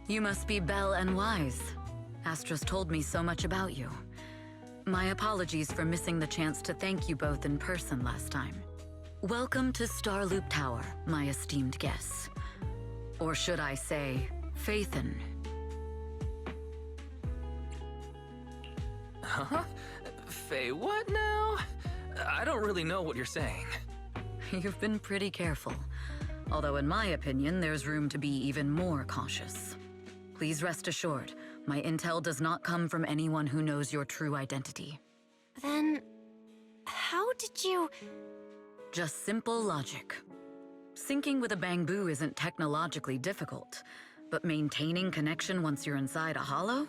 You must be Belle and Wise. Astra's told me so much about you. My apologies for missing the chance to thank you both in person last time. Welcome to Starloop Tower, my esteemed guests. Or should I say, Faithin. Huh? Faye, what now? I don't really know what you're saying. You've been pretty careful. Although in my opinion, there's room to be even more cautious. Please rest assured, my intel does not come from anyone who knows your true identity. Then, how did you... Just simple logic. Syncing with a bamboo isn't technologically difficult, but maintaining connection once you're inside a hollow?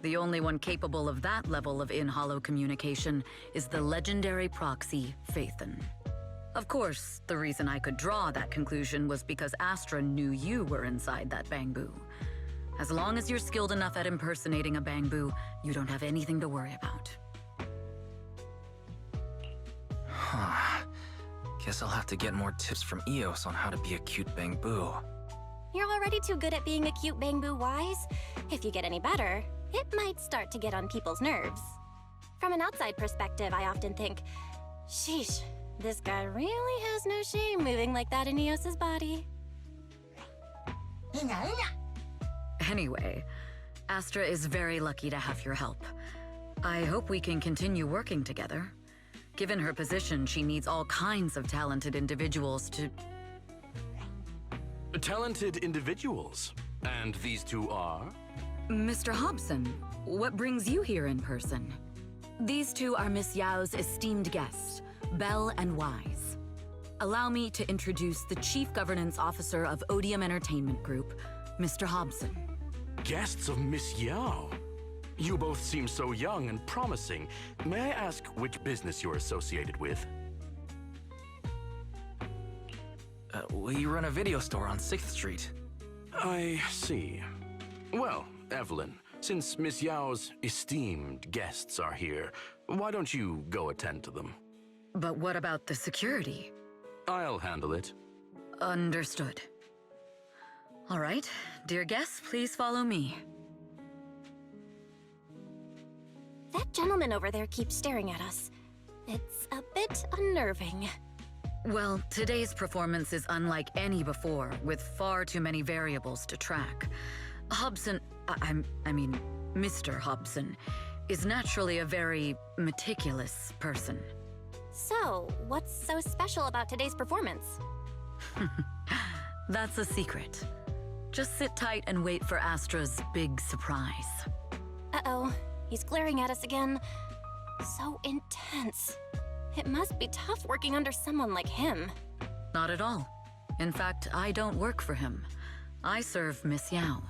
The only one capable of that level of in-hollow communication is the legendary proxy, Faithin. Of course, the reason I could draw that conclusion was because Astra knew you were inside that bamboo. As long as you're skilled enough at impersonating a bamboo, you don't have anything to worry about. Huh. Guess I'll have to get more tips from Eos on how to be a cute bamboo. You're already too good at being a cute bamboo, Wise. If you get any better, it might start to get on people's nerves. From an outside perspective, I often think, sheesh, this guy really has no shame moving like that in Eos's body. Anyway, Astra is very lucky to have your help. I hope we can continue working together. Given her position, she needs all kinds of talented individuals to... Talented individuals? And these two are? Mr. Hobson, what brings you here in person? These two are Miss Yao's esteemed guests, Belle and Wise. Allow me to introduce the Chief Governance Officer of Odium Entertainment Group, Mr. Hobson. Guests of Miss Yao? You both seem so young and promising. May I ask which business you're associated with? We run a video store on 6th Street. I see. Well, Evelyn, since Miss Yao's esteemed guests are here, why don't you go attend to them? But what about the security? I'll handle it. Understood. All right, dear guests, please follow me. That gentleman over there keeps staring at us. It's a bit unnerving. Well, today's performance is unlike any before, with far too many variables to track. Hobson, I mean, Mr. Hobson, is naturally a very meticulous person. So, what's so special about today's performance? That's a secret. Just sit tight and wait for Astra's big surprise. Uh-oh, he's glaring at us again. So intense. It must be tough working under someone like him. Not at all. In fact, I don't work for him. I serve Miss Yao.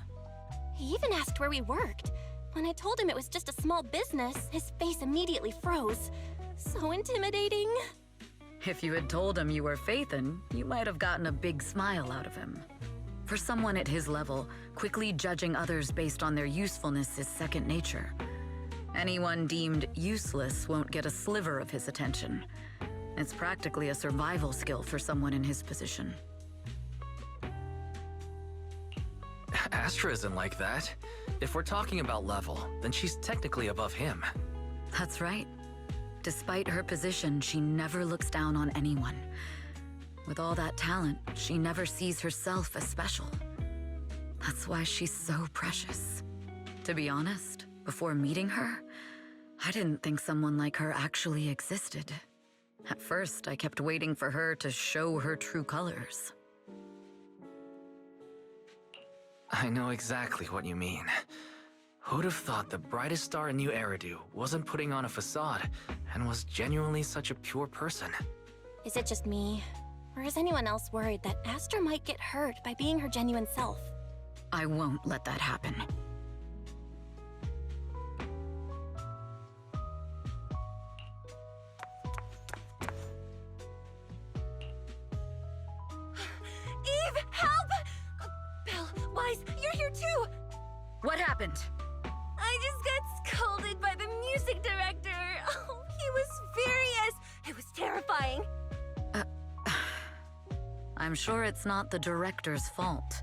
He even asked where we worked. When I told him it was just a small business, his face immediately froze. So intimidating. If you had told him you were Faithin, you might have gotten a big smile out of him. For someone at his level, quickly judging others based on their usefulness is second nature. Anyone deemed useless won't get a sliver of his attention. It's practically a survival skill for someone in his position. Astra isn't like that. If we're talking about level, then she's technically above him. That's right. Despite her position, she never looks down on anyone. With all that talent, she never sees herself as special. That's why she's so precious. To be honest, before meeting her, I didn't think someone like her actually existed. At first, I kept waiting for her to show her true colors. I know exactly what you mean. Who'd have thought the brightest star in New Eridu wasn't putting on a facade and was genuinely such a pure person? Is it just me? Or is anyone else worried that Astra might get hurt by being her genuine self? I won't let that happen. Eve, help! Belle, Wise, you're here too! What happened? I just got scolded by the music director. Oh, he was furious. It was terrifying. I'm sure it's not the director's fault.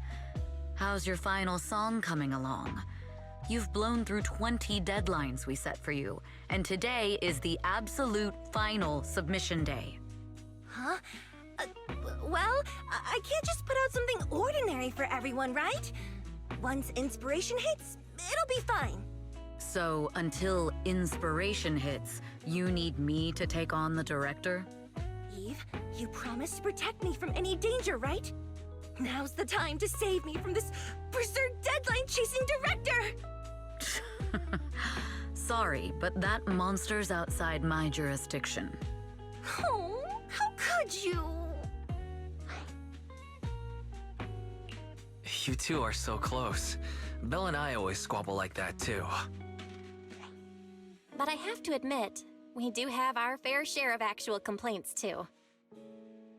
How's your final song coming along? You've blown through 20 deadlines we set for you, and today is the absolute final submission day. Huh? Well, I can't just put out something ordinary for everyone, right? Once inspiration hits, it'll be fine. So, until inspiration hits, you need me to take on the director? Eve, you promised to protect me from any danger, right? Now's the time to save me from this berserk deadline-chasing director! Sorry, but that monster's outside my jurisdiction. Oh, how could you? You two are so close. Belle and I always squabble like that too. But I have to admit, we do have our fair share of actual complaints too.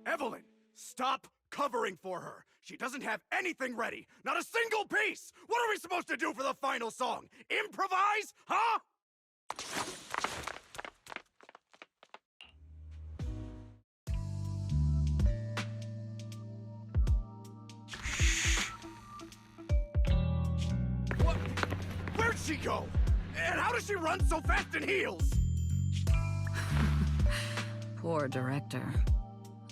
Evelyn, stop covering for her. She doesn't have anything ready. Not a single piece. What are we supposed to do for the final song? Improvise? Huh? What? Where'd she go? And how does she run so fast in heels? Poor director.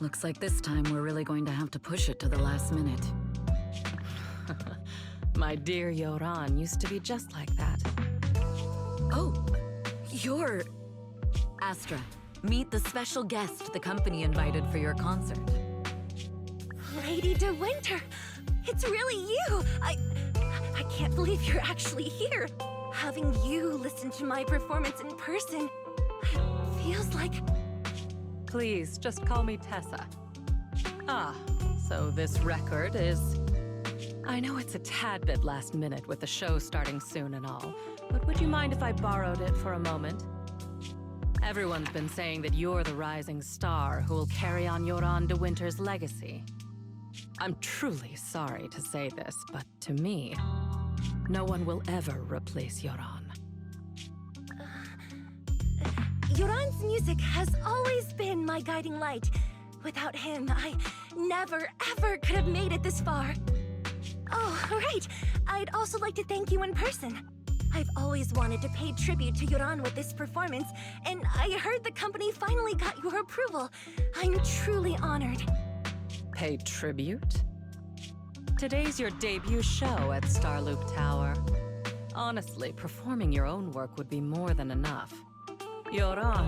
Looks like this time we're really going to have to push it to the last minute. My dear Yoran used to be just like that. Oh, you're... Astra, meet the special guest the company invited for your concert. Lady De Winter, it's really you! I can't believe you're actually here. Having you listen to my performance in person, it feels like... Please, just call me Tessa. Ah, so this record is... I know it's a tad bit last minute with the show starting soon and all, but would you mind if I borrowed it for a moment? Everyone's been saying that you're the rising star who will carry on Yoran De Winter's legacy. I'm truly sorry to say this, but to me, no one will ever replace Yoran. Yoran's music has always been my guiding light. Without him, I never, ever could have made it this far. Oh, right. I'd also like to thank you in person. I've always wanted to pay tribute to Yoran with this performance, and I heard the company finally got your approval. I'm truly honored. Pay tribute? Today's your debut show at Starloop Tower. Honestly, performing your own work would be more than enough. Yoran,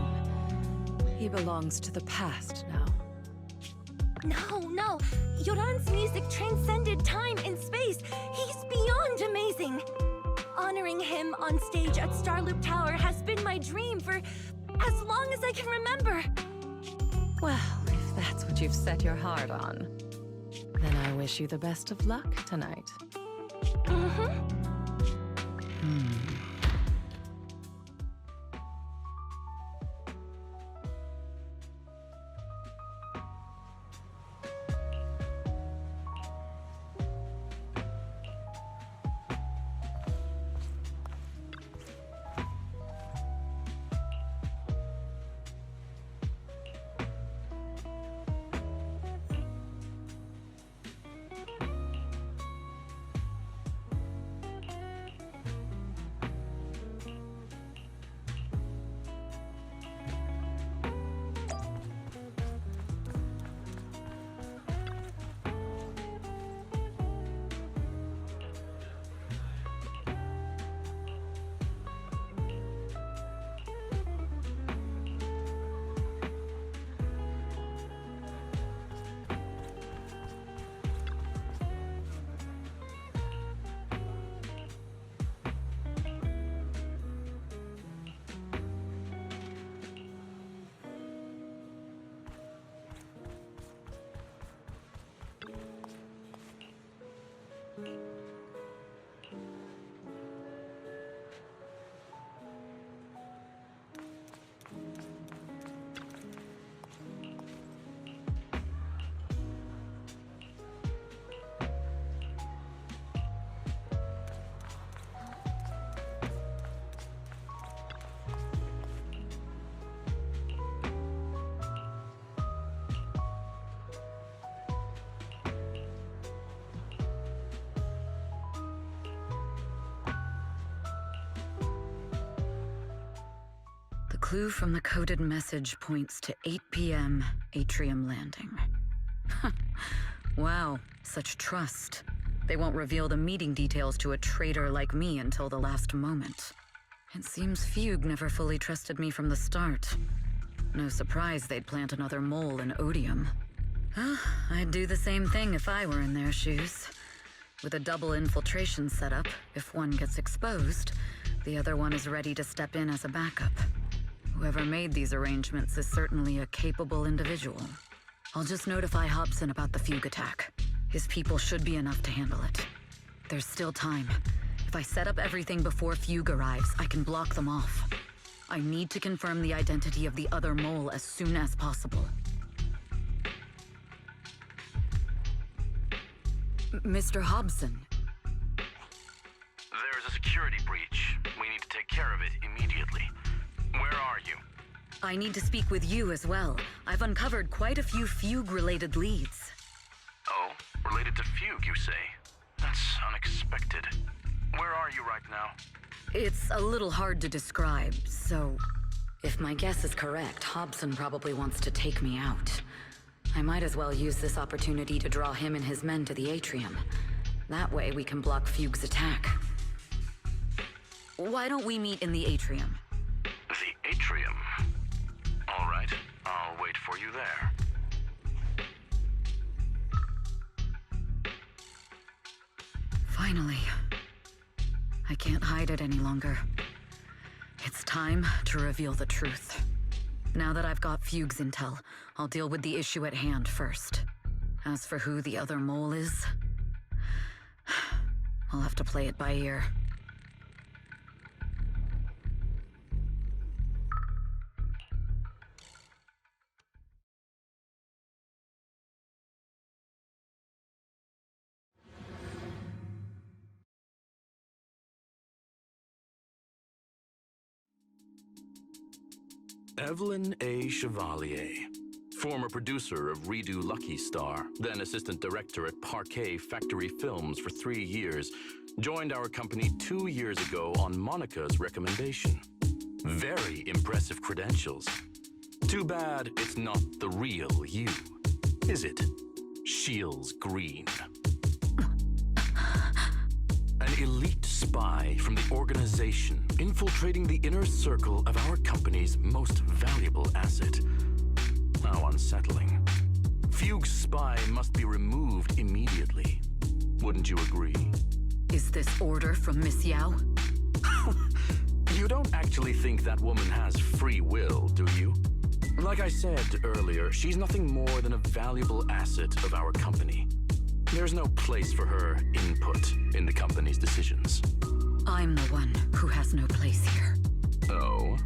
he belongs to the past now. No. Yoran's music transcended time and space. He's beyond amazing. Honoring him on stage at Starloop Tower has been my dream for as long as I can remember. Well, if that's what you've set your heart on, then I wish you the best of luck tonight. clue from the coded message points to 8 p.m. Atrium Landing. Wow, such trust. They won't reveal the meeting details to a traitor like me until the last moment. It seems Fugue never fully trusted me from the start. No surprise they'd plant another mole in Odium. I'd do the same thing if I were in their shoes. With a double infiltration setup, if one gets exposed, the other one is ready to step in as a backup. Whoever made these arrangements is certainly a capable individual. I'll just notify Hobson about the Fugue attack. His people should be enough to handle it. There's still time. If I set up everything before Fugue arrives, I can block them off. I need to confirm the identity of the other mole as soon as possible. Mr. Hobson. There's a security breach. We need to take care of it immediately. Where are you? I need to speak with you as well. I've uncovered quite a few Fugue-related leads. Oh, related to Fugue, you say? That's unexpected. Where are you right now? It's a little hard to describe, so... If my guess is correct, Hobson probably wants to take me out. I might as well use this opportunity to draw him and his men to the Atrium. That way we can block Fugue's attack. Why don't we meet in the Atrium? The Atrium? All right, I'll wait for you there. Finally. I can't hide it any longer. It's time to reveal the truth. Now that I've got Fugue's intel, I'll deal with the issue at hand first. As for who the other mole is, I'll have to play it by ear. Evelyn A. Chevalier, former producer of Redo Lucky Star, then assistant director at Parquet Factory Films for 3 years, joined our company 2 years ago on Monica's recommendation. Very impressive credentials. Too bad it's not the real you, is it, Shields Green? An elite spy from the organization, infiltrating the inner circle of our company's most valuable asset. How unsettling. Fugue's spy must be removed immediately. Wouldn't you agree? Is this order from Miss Yao? You don't actually think that woman has free will, do you? Like I said earlier, she's nothing more than a valuable asset of our company. There's no place for her input in the company's decisions. I'm the one who has no place here. Oh?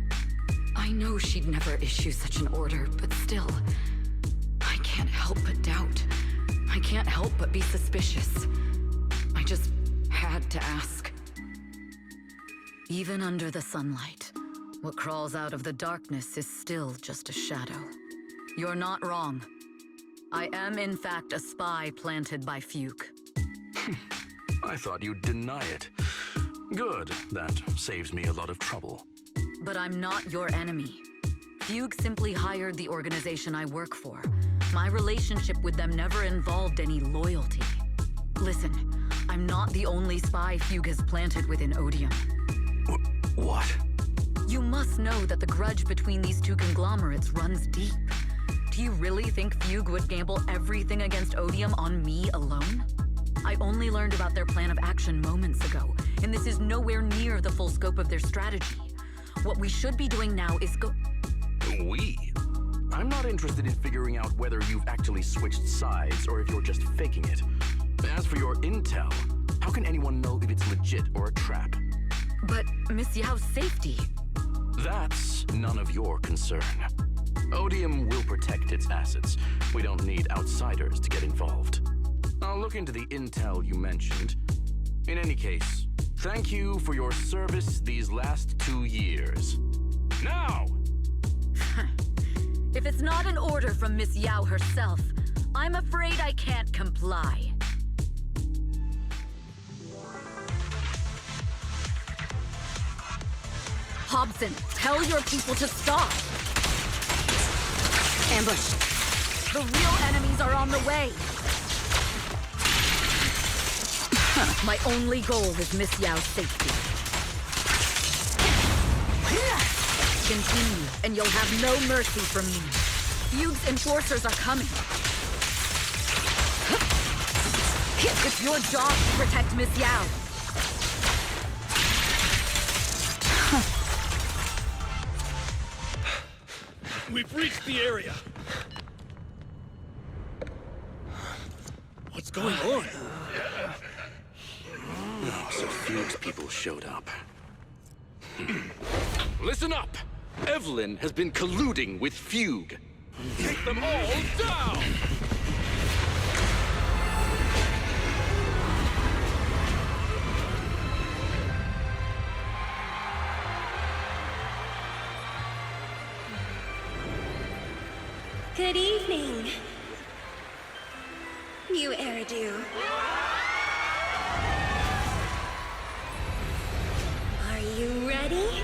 I know she'd never issue such an order, but still, I can't help but doubt. I can't help but be suspicious. I just had to ask. Even under the sunlight, what crawls out of the darkness is still just a shadow. You're not wrong. I am, in fact, a spy planted by Fugue. I thought you'd deny it. Good, that saves me a lot of trouble. But I'm not your enemy. Fugue simply hired the organization I work for. My relationship with them never involved any loyalty. Listen, I'm not the only spy Fugue has planted within Odium. What? You must know that the grudge between these two conglomerates runs deep. Do you really think Fugue would gamble everything against Odium on me alone? I only learned about their plan of action moments ago, and this is nowhere near the full scope of their strategy. What we should be doing now is We? I'm not interested in figuring out whether you've actually switched sides or if you're just faking it. As for your intel, how can anyone know if it's legit or a trap? But Miss Yao's safety... That's none of your concern. Odium will protect its assets. We don't need outsiders to get involved. I'll look into the intel you mentioned. In any case, thank you for your service these last 2 years. Now! If it's not an order from Miss Yao herself, I'm afraid I can't comply. Hobson, tell your people to stop! Ambush! The real enemies are on the way! My only goal is Miss Yao's safety. Continue, and you'll have no mercy from me. Fugue's enforcers are coming. It's your job to protect Miss Yao. We've reached the area. What's going on? Oh, so Fugue's people showed up. Listen up! Evelyn has been colluding with Fugue. Take them all down! Good evening, you Eridu. Are you ready?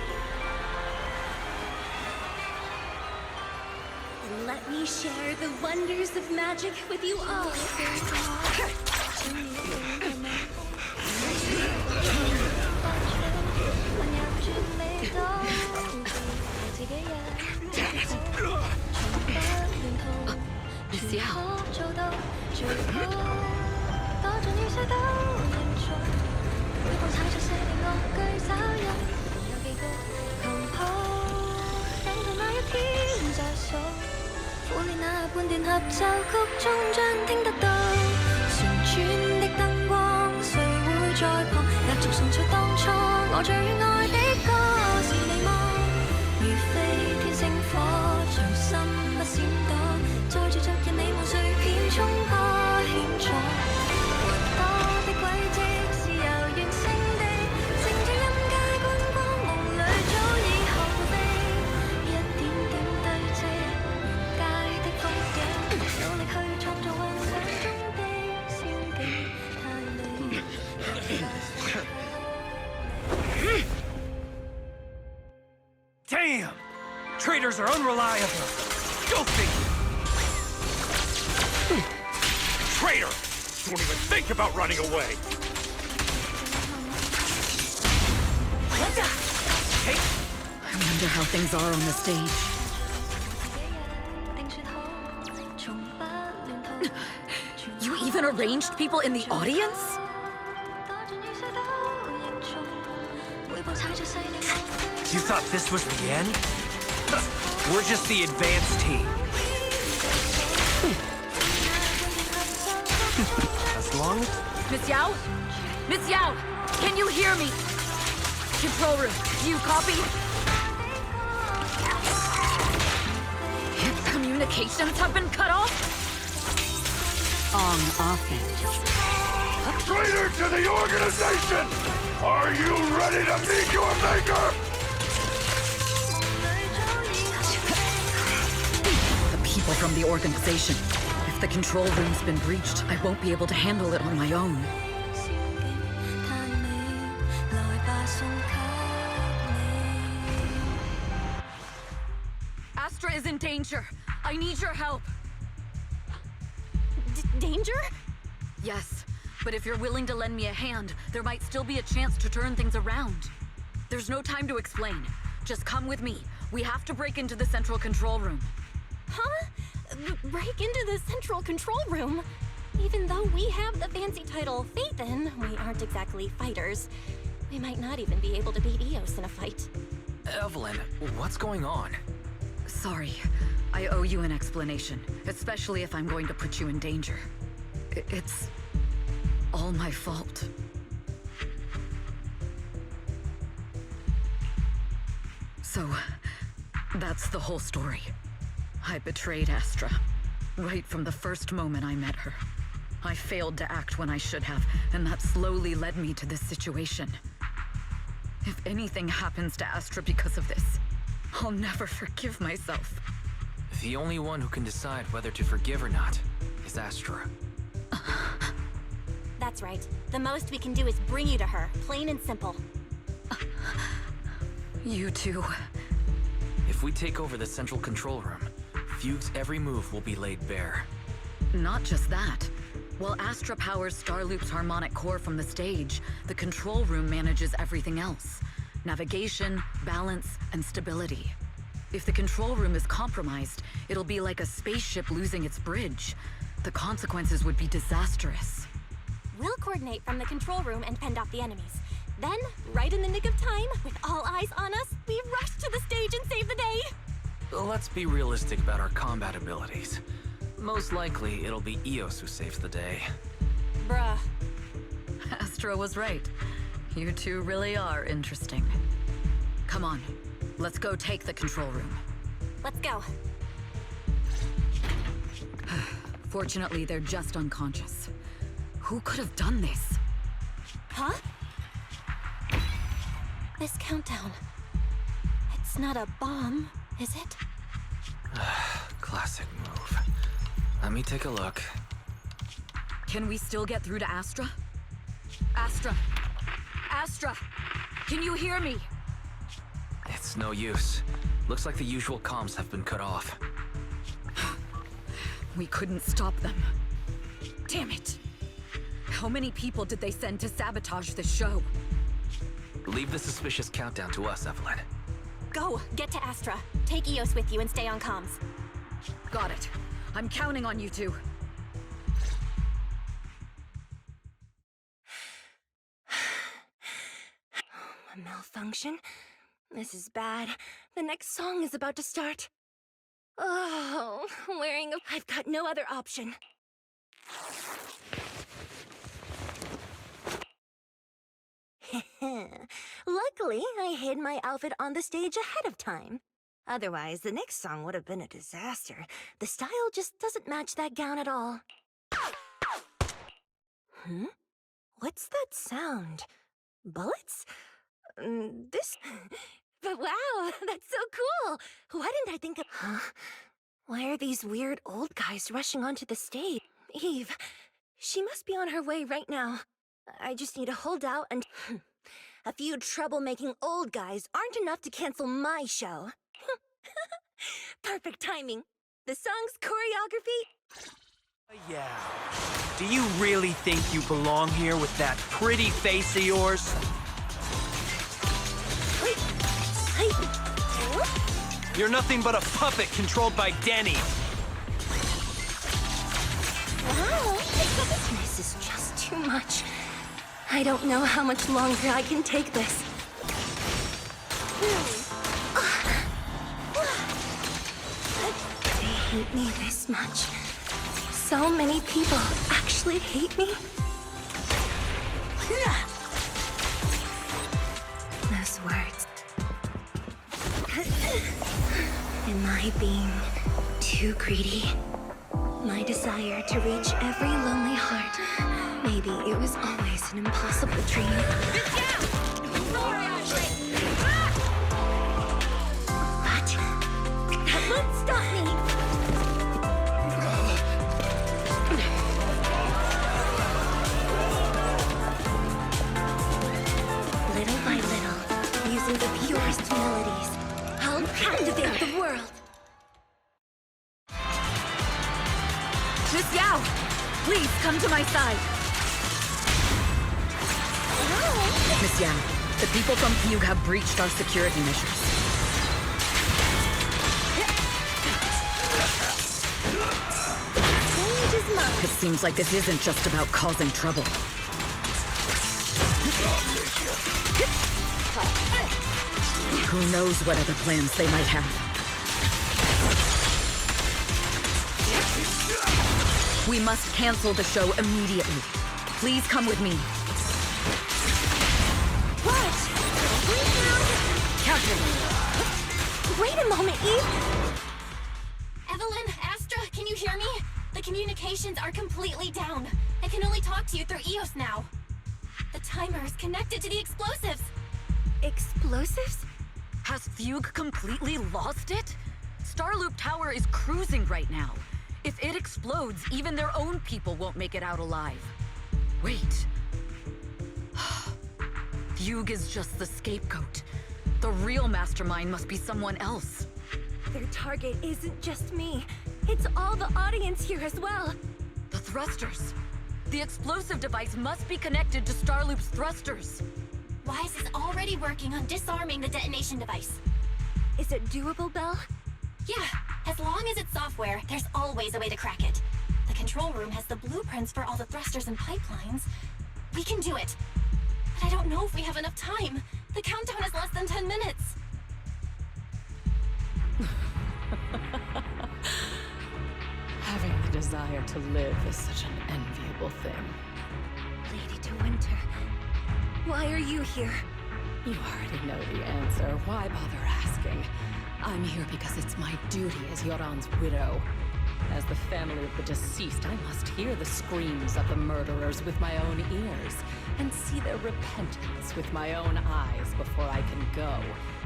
Then let me share the wonders of magic with you all. Miss Yao. Damn! Traitors are unreliable. Go figure. Traitor! Don't even think about running away! I wonder how things are on the stage. You even arranged people in the audience? You thought this was the end? We're just the advanced team. As long as... Miss Yao? Miss Yao, can you hear me? Control room, do you copy? Communications have been cut off? On offense. Traitor to the organization! Are you ready to meet your maker? The people from the organization. If the control room's been breached, I won't be able to handle it on my own. Astra is in danger. I need your help. Danger? Yes, but if you're willing to lend me a hand, there might still be a chance to turn things around. There's no time to explain. Just come with me. We have to break into the central control room. Huh? Break into the central control room? Even though we have the fancy title Phaethon, we aren't exactly fighters. We might not even be able to beat Eos in a fight. Evelyn, what's going on? Sorry. I owe you an explanation, especially if I'm going to put you in danger. It's all my fault. So, that's the whole story. I betrayed Astra, right from the first moment I met her. I failed to act when I should have, and that slowly led me to this situation. If anything happens to Astra because of this, I'll never forgive myself. The only one who can decide whether to forgive or not is Astra. That's right. The most we can do is bring you to her, plain and simple. You two. If we take over the central control room, Fugue's every move will be laid bare. Not just that. While Astra powers Starloop's harmonic core from the stage, the control room manages everything else. Navigation, balance, and stability. If the control room is compromised, it'll be like a spaceship losing its bridge. The consequences would be disastrous. We'll coordinate from the control room and fend off the enemies. Then, right in the nick of time, with all eyes on us, we rush to the stage and save the day! Let's be realistic about our combat abilities. Most likely, it'll be Eos who saves the day. Bruh. Astra was right. You two really are interesting. Come on, let's go take the control room. Let's go. Fortunately, they're just unconscious. Who could have done this? Huh? This countdown. It's not a bomb, is it? Classic move. Let me take a look. Can we still get through to Astra? Astra! Astra! Can you hear me? It's no use. Looks like the usual comms have been cut off. We couldn't stop them. Damn it! How many people did they send to sabotage the show? Leave the suspicious countdown to us, Evelyn. Go! Get to Astra. Take Eos with you and stay on comms. Got it. I'm counting on you two. A malfunction? This is bad. The next song is about to start. Oh, I've got no other option. Luckily, I hid my outfit on the stage ahead of time. Otherwise, the next song would have been a disaster. The style just doesn't match that gown at all. What's that sound? Bullets? But wow, that's so cool! Why didn't I think of... Huh? Why are these weird old guys rushing onto the stage? Eve, she must be on her way right now. I just need to hold out and... A few troublemaking old guys aren't enough to cancel my show. Perfect timing. The song's choreography... Yeah. Do you really think you belong here with that pretty face of yours? You're nothing but a puppet controlled by Denny. Wow, this is just too much. I don't know how much longer I can take this. They hate me this much. So many people actually hate me. Those words. Am I being too greedy? My desire to reach every lonely heart. Maybe it was always an impossible dream. But that won't stop me! Little by little, using the purest melodies, I'll captivate the world. Miss Yao! Please come to my side! Miss Yao, the people from Fugue have breached our security measures. It seems like this isn't just about causing trouble. Who knows what other plans they might have. We must cancel the show immediately. Please come with me. What? Captain! Wait a moment, Eve! Evelyn, Astra, can you hear me? The communications are completely down. I can only talk to you through Eos now. The timer is connected to the explosives. Explosives? Has Fugue completely lost it? Starloop Tower is cruising right now. If it explodes, even their own people won't make it out alive. Wait. Fugue is just the scapegoat. The real mastermind must be someone else. Their target isn't just me. It's all the audience here as well. The thrusters. The explosive device must be connected to Starloop's thrusters. Wise is already working on disarming the detonation device. Is it doable, Belle? Yeah, as long as it's software, there's always a way to crack it. The control room has the blueprints for all the thrusters and pipelines. We can do it. But I don't know if we have enough time. The countdown is less than 10 minutes. Having the desire to live is such an enviable thing. Lady De Winter, why are you here? You already know the answer. Why bother asking? I'm here because it's my duty as Yoran's widow. As the family of the deceased, I must hear the screams of the murderers with my own ears, and see their repentance with my own eyes before I can go.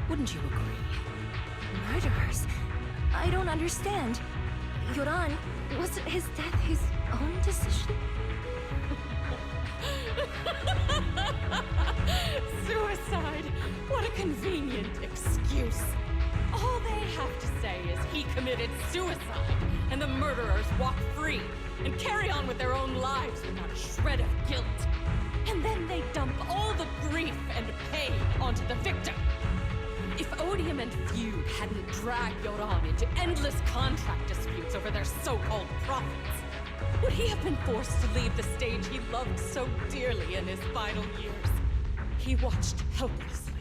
Wouldn't you agree? Murderers? I don't understand. Yoran, wasn't his death his own decision? Suicide! What a convenient excuse. All they have to say is he committed suicide, and the murderers walk free and carry on with their own lives without a shred of guilt. And then they dump all the grief and pain onto the victim. If Odium and Feud hadn't dragged Yoran into endless contract disputes over their so-called profits, would he have been forced to leave the stage he loved so dearly in his final years? He watched helplessly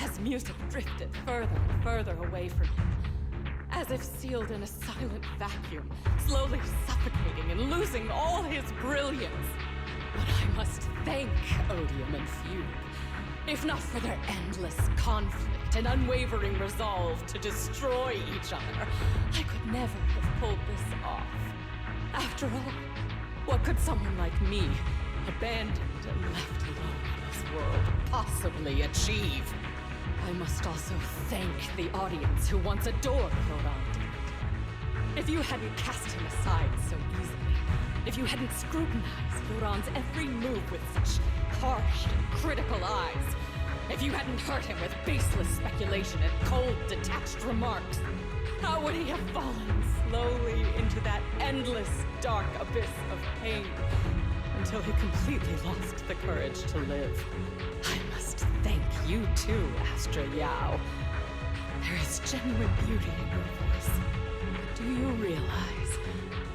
as music drifted further and further away from him, as if sealed in a silent vacuum, slowly suffocating and losing all his brilliance. But I must thank Odium and Feud, if not for their endless conflict and unwavering resolve to destroy each other, I could never have pulled this off. After all, what could someone like me, abandoned and left alone in this world, possibly achieve? I must also thank the audience who once adored Yoran. If you hadn't cast him aside so easily, if you hadn't scrutinized Yoran's every move with such harsh and critical eyes, if you hadn't hurt him with baseless speculation and cold, detached remarks, how would he have fallen slowly into that endless, dark abyss of pain until he completely lost the courage to live? I must thank you too, Astra Yao. There is genuine beauty in your voice. Do you realize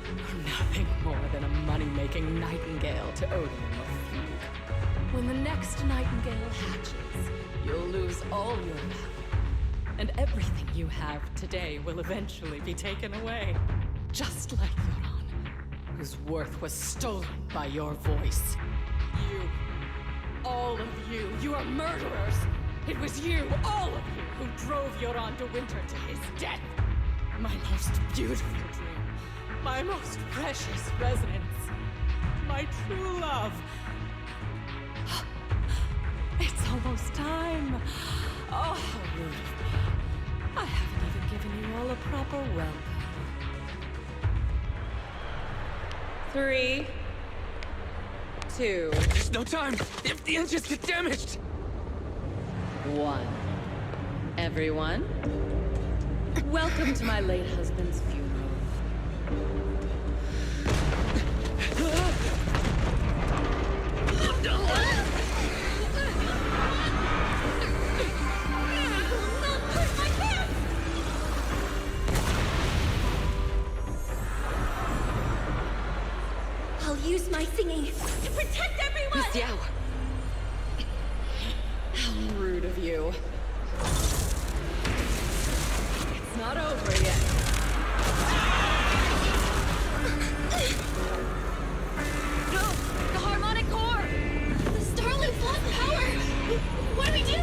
you're nothing more than a money-making nightingale to Odium of Fugue? When the next nightingale hatches, you'll lose all your value, and everything you have today will eventually be taken away. Just like Yoran, whose worth was stolen by your voice. You, all of you, you are murderers! It was you, all of you, who drove Yoran de Winter to his death! My most beautiful dream, my most precious resonance, my true love. It's almost time. Oh, how rude of me. I haven't even given you all a proper welcome. 3, 2, There's no time! If the engines get damaged! 1. Everyone, welcome to my late husband's funeral. I'll use my thingy to protect everyone! Miss Yao! How rude of you. It's not over yet. No! The harmonic core! The Starloop lost power! What do we do?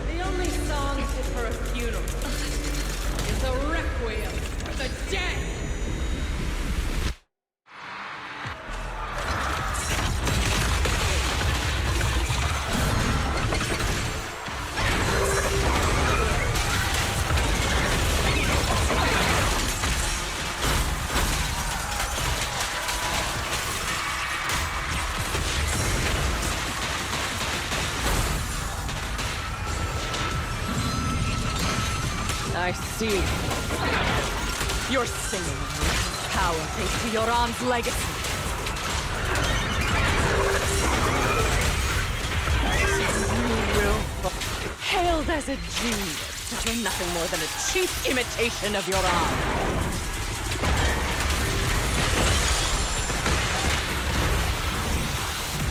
The only song fit for a funeral is a requiem for the dead! I see. You're singing power to Yoran's legacy. You will fall. Hailed as a genius, but you're nothing more than a cheap imitation of Yoran.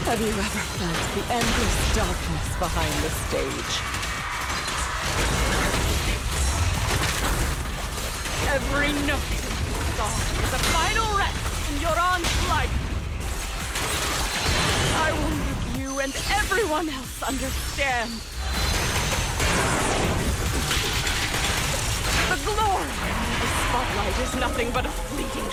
Have you ever felt the endless darkness behind the stage? Every note of the song is a final rest in Yoran's life. I wonder if you and everyone else understand. The glory of the spotlight is nothing but a fleeting...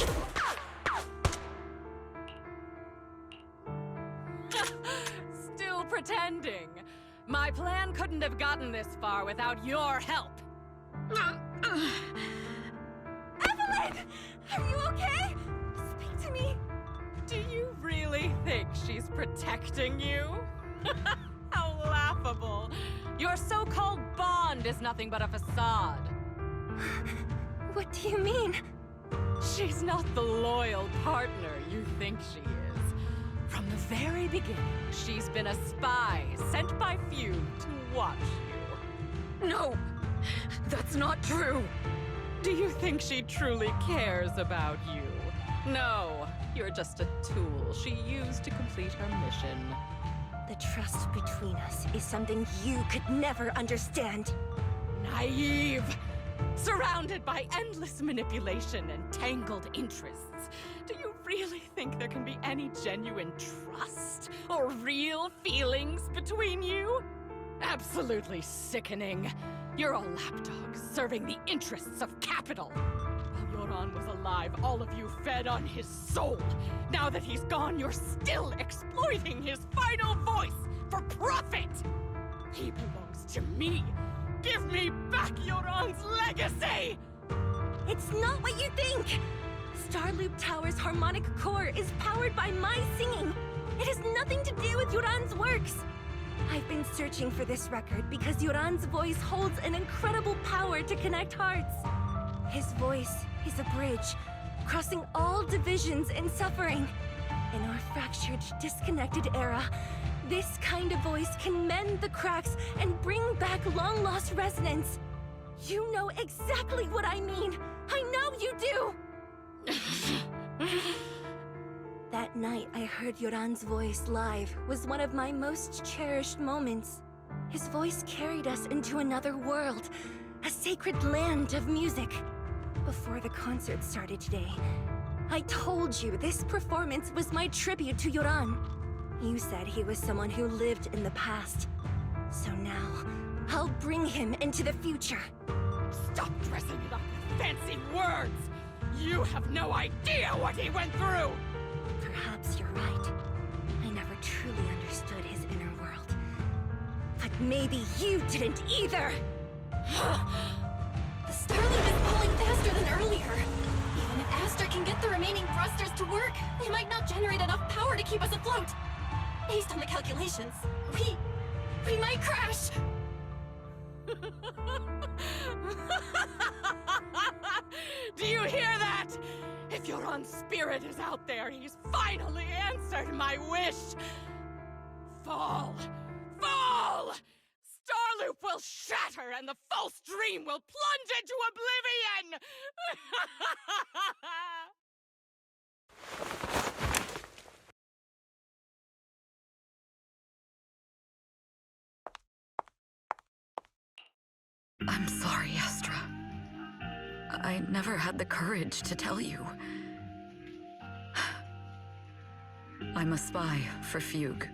Still pretending. My plan couldn't have gotten this far without your help. Evelyn! Are you okay? Speak to me. Do you really think she's protecting you? How laughable. Your so-called bond is nothing but a facade. What do you mean? She's not the loyal partner you think she is. From the very beginning, she's been a spy sent by few to watch you. No! That's not true! Do you think she truly cares about you? No, you're just a tool she used to complete her mission. The trust between us is something you could never understand. Naive! Surrounded by endless manipulation and tangled interests. Do you really think there can be any genuine trust or real feelings between you? Absolutely sickening. You're all lapdogs serving the interests of capital. While Yoran was alive, all of you fed on his soul. Now that he's gone, you're still exploiting his final voice for profit. He belongs to me. Give me back Yoran's legacy! It's not what you think! Starloop Tower's harmonic core is powered by my singing. It has nothing to do with Yoran's works. I've been searching for this record because Yoran's voice holds an incredible power to connect hearts. His voice is a bridge, crossing all divisions and suffering. In our fractured, disconnected era, this kind of voice can mend the cracks and bring back long-lost resonance. You know exactly what I mean. I know you do! That night I heard Yoran's voice live was one of my most cherished moments. His voice carried us into another world, a sacred land of music. Before the concert started today, I told you this performance was my tribute to Yoran. You said he was someone who lived in the past. So now, I'll bring him into the future. Stop dressing it up with fancy words! You have no idea what he went through! Perhaps you're right. I never truly understood his inner world. But maybe you didn't either! The Starloop is falling faster than earlier. Even if Astra can get the remaining thrusters to work, they might not generate enough power to keep us afloat. Based on the calculations, we might crash. Do you hear that? If Yoran's spirit is out there, he's finally answered my wish. Fall! Fall! Starloop will shatter and the false dream will plunge into oblivion! I'm sorry, Astra. I never had the courage to tell you. I'm a spy for Fugue.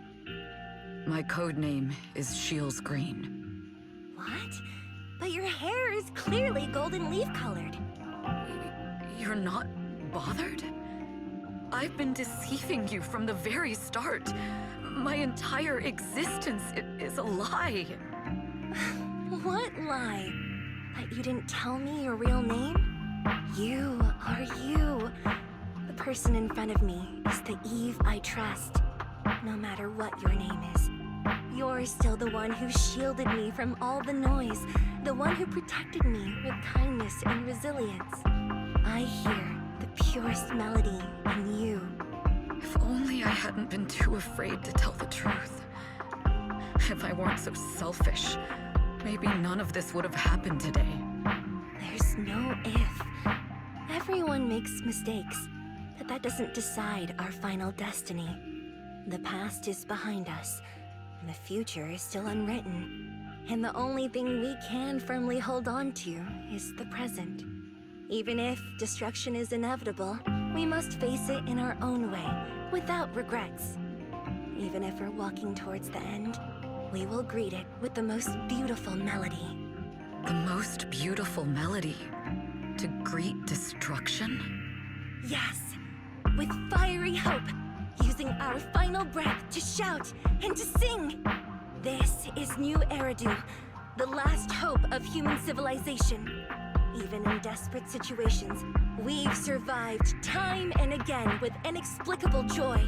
My code name is Shields Green. What? But your hair is clearly golden leaf-colored. You're not bothered? I've been deceiving you from the very start. My entire existence is a lie. What lie? That you didn't tell me your real name? You are you. The person in front of me is the Eve I trust, no matter what your name is. You're still the one who shielded me from all the noise, the one who protected me with kindness and resilience. I hear the purest melody in you. If only I hadn't been too afraid to tell the truth. If I weren't so selfish, maybe none of this would have happened today. There's no if. Everyone makes mistakes, but that doesn't decide our final destiny. The past is behind us, and the future is still unwritten. And the only thing we can firmly hold on to is the present. Even if destruction is inevitable, we must face it in our own way, without regrets. Even if we're walking towards the end, we will greet it with the most beautiful melody. The most beautiful melody? To greet destruction? Yes, with fiery hope, using our final breath to shout and to sing. This is New Eridu, the last hope of human civilization. Even in desperate situations, we've survived time and again with inexplicable joy.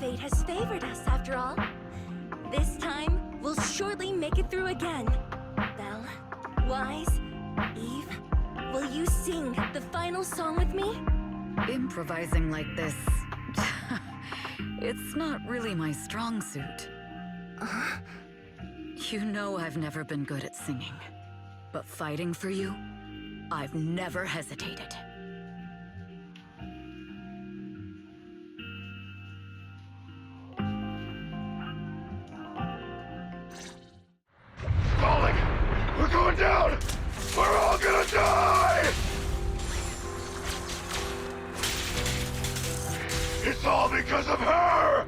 Fate has favored us, after all. This time, we'll surely make it through again. Belle, Wise, Eve, will you sing the final song with me? Improvising like this... it's not really my strong suit. You know I've never been good at singing. But fighting for you, I've never hesitated. Falling! We're going down! We're all gonna die! It's all because of her!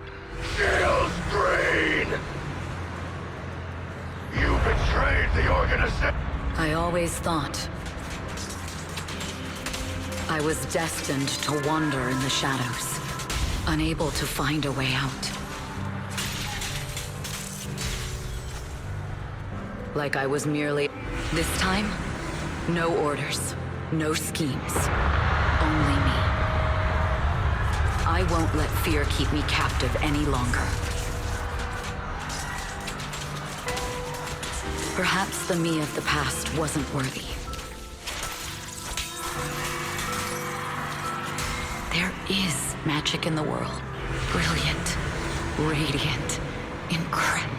Shield's green! You betrayed the organization! I always thought I was destined to wander in the shadows, unable to find a way out. Like I was merely... This time, no orders, no schemes, only me. I won't let fear keep me captive any longer. Perhaps the me of the past wasn't worthy. There is magic in the world. Brilliant, radiant, incredible.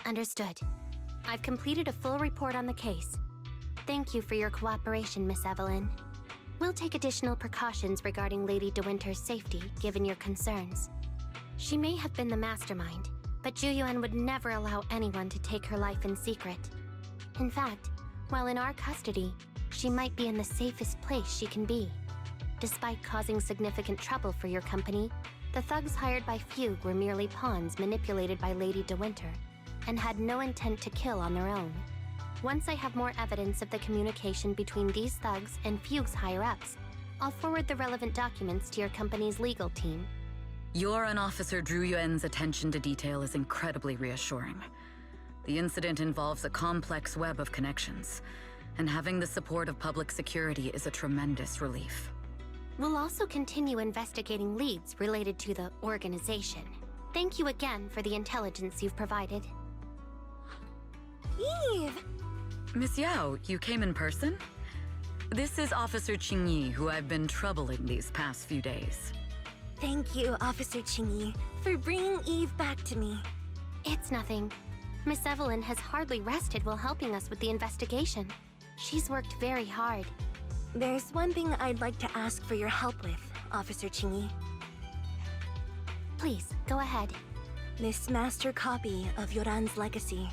Understood. I've completed a full report on the case. Thank you for your cooperation, Miss Evelyn. We'll take additional precautions regarding Lady De Winter's safety, given your concerns. She may have been the mastermind, but Zhu Yuan would never allow anyone to take her life in secret. In fact, while in our custody, she might be in the safest place she can be. Despite causing significant trouble for your company, the thugs hired by Fugue were merely pawns manipulated by Lady De Winter, and had no intent to kill on their own. Once I have more evidence of the communication between these thugs and Fugue's higher-ups, I'll forward the relevant documents to your company's legal team. Your and Officer Zhu Yuan's attention to detail is incredibly reassuring. The incident involves a complex web of connections, and having the support of public security is a tremendous relief. We'll also continue investigating leads related to the organization. Thank you again for the intelligence you've provided. Eve! Miss Yao, you came in person? This is Officer Qingyi, who I've been troubling these past few days. Thank you, Officer Qingyi, for bringing Eve back to me. It's nothing. Miss Evelyn has hardly rested while helping us with the investigation. She's worked very hard. There's one thing I'd like to ask for your help with, Officer Qingyi. Please, go ahead. This master copy of Yoran's legacy.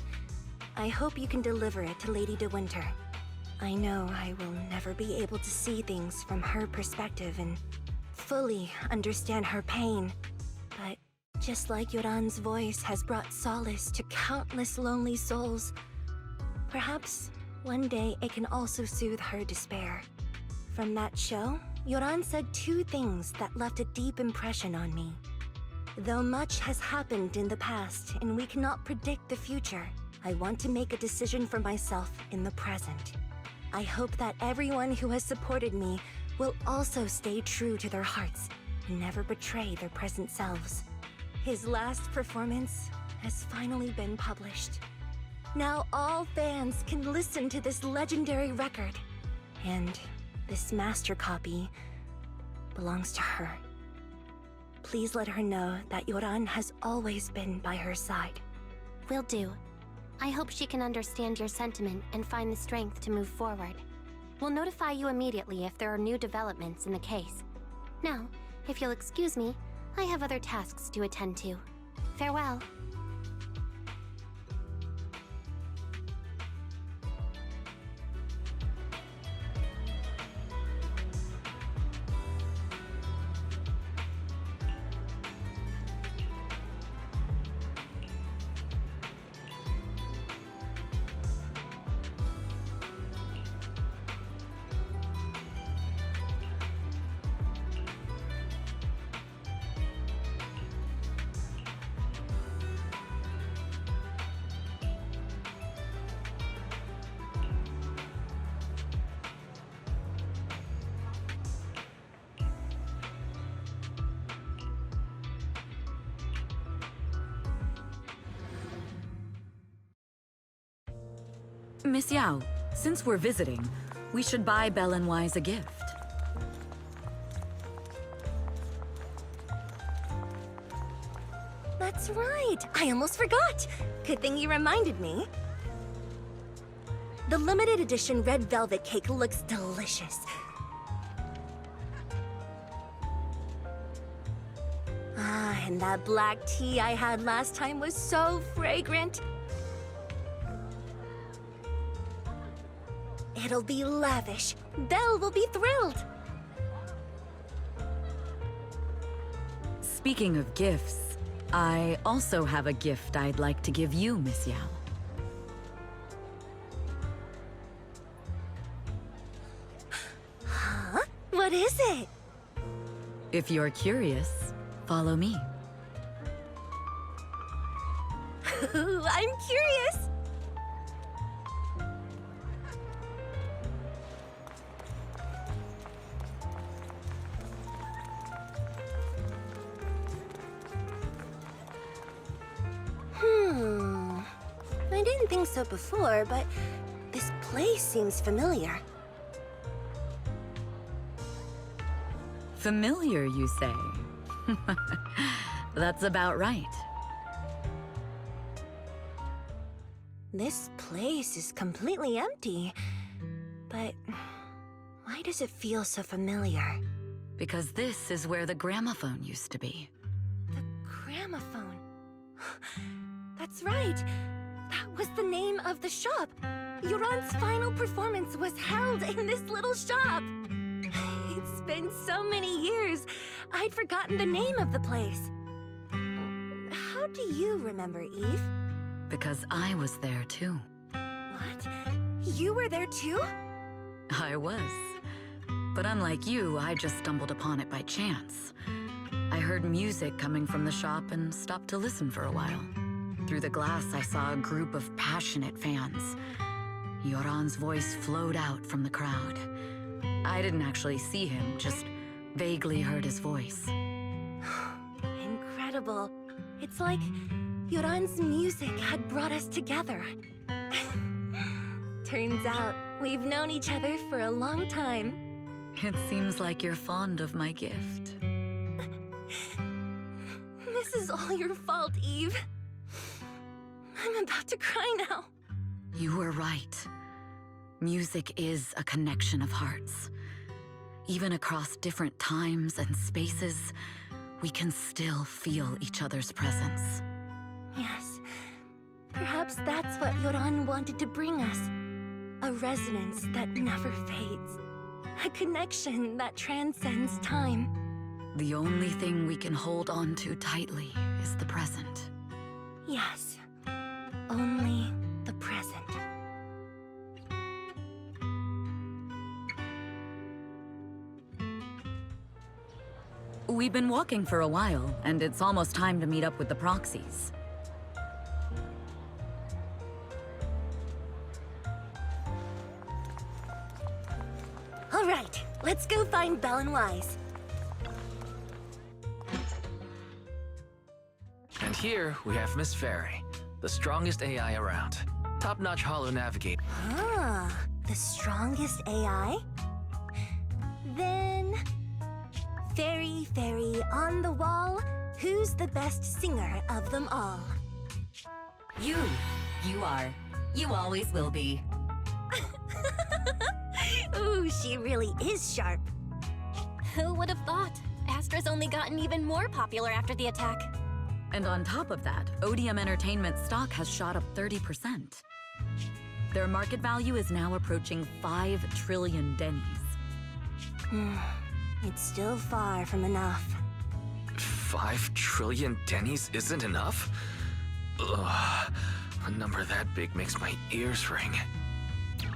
I hope you can deliver it to Lady De Winter. I know I will never be able to see things from her perspective and fully understand her pain. But just like Yoran's voice has brought solace to countless lonely souls, perhaps one day it can also soothe her despair. From that show, Yoran said two things that left a deep impression on me. Though much has happened in the past and we cannot predict the future, I want to make a decision for myself in the present. I hope that everyone who has supported me will also stay true to their hearts and never betray their present selves. His last performance has finally been published. Now all fans can listen to this legendary record. And this master copy belongs to her. Please let her know that Yoran has always been by her side. Will do. I hope she can understand your sentiment and find the strength to move forward. We'll notify you immediately if there are new developments in the case. Now, if you'll excuse me, I have other tasks to attend to. Farewell. Miss Yao, since we're visiting, we should buy Belle and Wise a gift. That's right! I almost forgot! Good thing you reminded me. The limited edition red velvet cake looks delicious. Ah, and that black tea I had last time was so fragrant. It'll be lavish. Belle will be thrilled. Speaking of gifts, I also have a gift I'd like to give you, Miss Yao. Huh? What is it? If you're curious, follow me. I'm curious. I didn't think so before, but this place seems familiar. Familiar, you say? That's about right. This place is completely empty. But why does it feel so familiar? Because this is where the gramophone used to be. The gramophone. That's right. That was the name of the shop. Yoran's final performance was held in this little shop. It's been so many years, I'd forgotten the name of the place. How do you remember, Eve? Because I was there too. What? You were there too? I was. But unlike you, I just stumbled upon it by chance. I heard music coming from the shop and stopped to listen for a while. Through the glass, I saw a group of passionate fans. Yoran's voice flowed out from the crowd. I didn't actually see him, just vaguely heard his voice. Incredible. It's like Yoran's music had brought us together. Turns out, we've known each other for a long time. It seems like you're fond of my gift. This is all your fault, Eve. I'm about to cry now. You were right. Music is a connection of hearts. Even across different times and spaces, we can still feel each other's presence. Yes. Perhaps that's what Yoran wanted to bring us. A resonance that never fades. A connection that transcends time. The only thing we can hold on to tightly is the present. Yes. Only the present. We've been walking for a while, and it's almost time to meet up with the proxies. All right, let's go find Belle and Wise. And here we have Miss Fairy, the strongest AI around. Top-notch holo navigator. Ah, the strongest AI? Then... Fairy, fairy, on the wall, who's the best singer of them all? You. You are. You always will be. Ooh, she really is sharp. Who would have thought? Astra's only gotten even more popular after the attack. And on top of that, Odium Entertainment stock has shot up 30%. Their market value is now approaching 5 trillion dennies. It's still far from enough. 5 trillion dennies isn't enough? Ugh, a number that big makes my ears ring.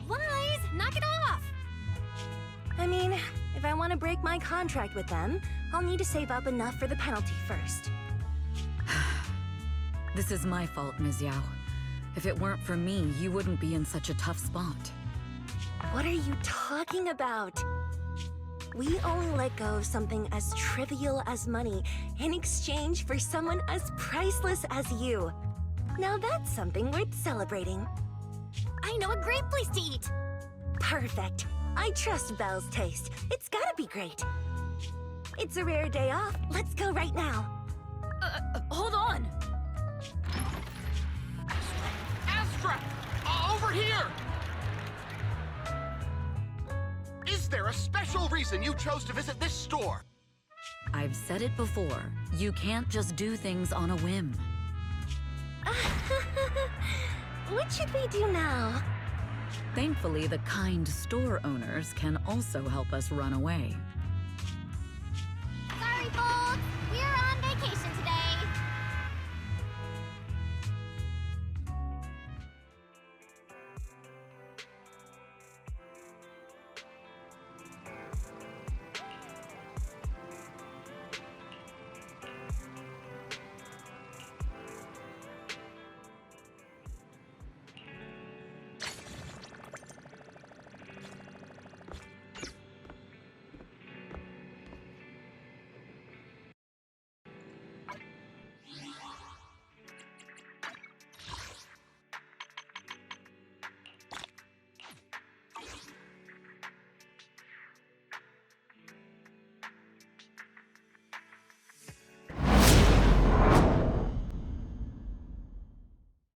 Wise, knock it off! I mean, if I want to break my contract with them, I'll need to save up enough for the penalty first. This is my fault, Ms. Yao. If it weren't for me, you wouldn't be in such a tough spot. What are you talking about? We only let go of something as trivial as money in exchange for someone as priceless as you. Now that's something worth celebrating. I know a great place to eat! Perfect. I trust Belle's taste. It's gotta be great. It's a rare day off. Let's go right now. Hold on! Astra! Over here! Is there a special reason you chose to visit this store? I've said it before, you can't just do things on a whim. What should we do now? Thankfully, the kind store owners can also help us run away.